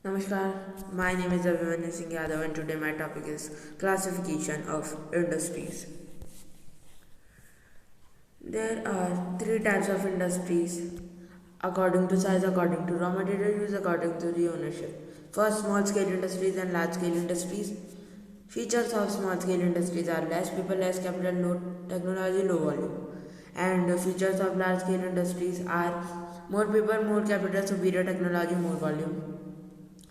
Namaskar, my name is Abhimanyu Singh Yadav and today my topic is classification of industries. There are three types of industries according to size, according to raw material use, according to the ownership. First, small scale industries and large scale industries. Features of small scale industries are less people, less capital, low technology, low volume. And the features of large scale industries are more people, more capital, superior technology, more volume.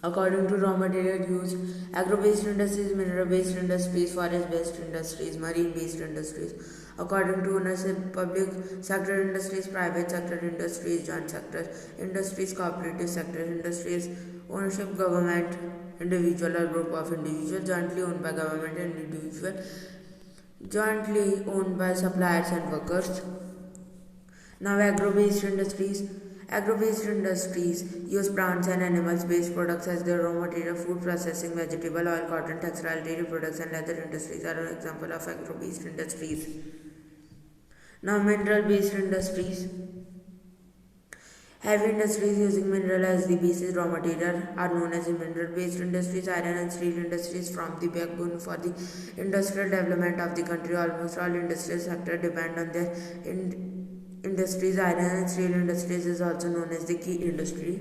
According to raw material use, agro-based industries, mineral-based industries, forest-based industries, marine-based industries. According to ownership, public sector industries, private sector industries, joint sector industries, cooperative sector industries. Ownership, government, individual or group of individuals, jointly owned by government and individual, jointly owned by suppliers and workers. Now, agro-based industries. Agro-based industries use plants and animals-based products as their raw material. Food processing, vegetable oil, cotton, textile, dairy products, and leather industries are an example of agro-based industries. Now, mineral-based industries. Heavy industries using mineral as the basis raw material are known as mineral-based industries. Iron and steel industries form the backbone for the industrial development of the country. Almost all industrial sectors depend on their industries. Iron and steel industries is also known as the key industry.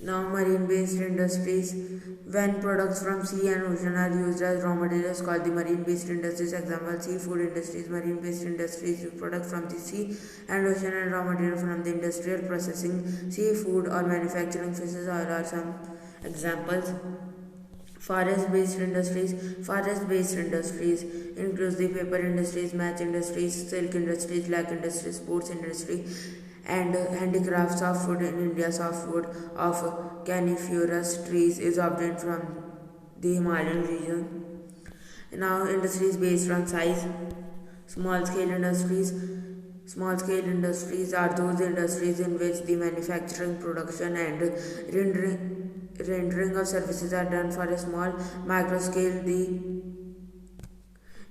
Now, marine-based industries. When products from sea and ocean are used as raw materials, called the marine-based industries. Example: seafood industries. Marine-based industries use products from the sea and ocean and raw material from the industrial processing. Seafood or manufacturing fishes oil are some examples. Forest-based industries. Forest-based industries includes the paper industries, match industries, silk industries, lac industries, sports industry, and handicrafts. Softwood in India. Softwood of coniferous trees is obtained from the Himalayan region. Now, industries based on size. Small scale industries. Small scale industries are those industries in which the manufacturing, production, and rendering of services are done for a small micro scale.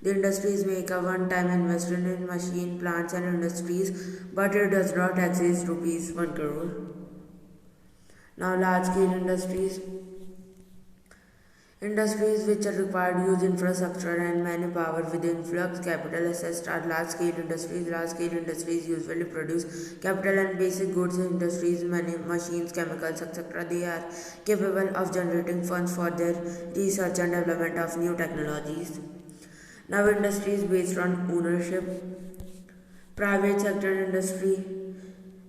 The industries make a one-time investment in machine, plants, and industries, but it does not exceed rupees 1 crore. Now, large-scale industries. Industries which are required use infrastructure and manpower with influx capital assets are large-scale industries. Large-scale industries usually produce capital and basic goods. Industries, machines, chemicals, etc. They are capable of generating funds for their research and development of new technologies. Now, industries based on ownership. Private sector industry.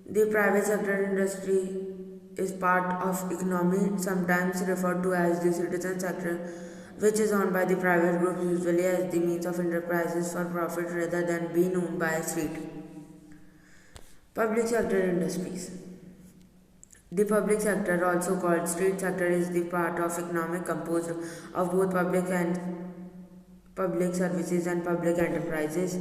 The private sector industry is part of economy, sometimes referred to as the citizen sector, which is owned by the private groups, usually as the means of enterprises for profit rather than being owned by a state. Public sector industries. The public sector, also called state sector, is the part of economy composed of both public services and public enterprises.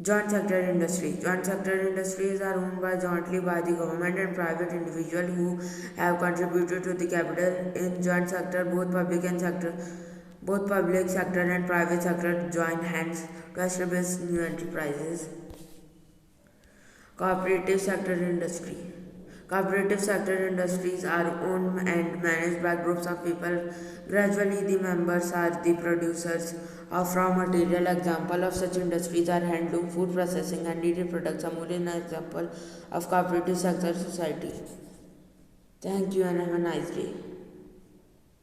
Joint sector industry. Joint sector industries are owned jointly by the government and private individuals who have contributed to the capital. In joint sector, both public sector and private sector join hands to establish new enterprises. Cooperative sector industry. Cooperative sector industries are owned and managed by groups of people. Gradually, the members are the producers of raw material. Example of such industries are handloom, food processing, and dairy products. Amul is an example of cooperative sector society. Thank you and have a nice day.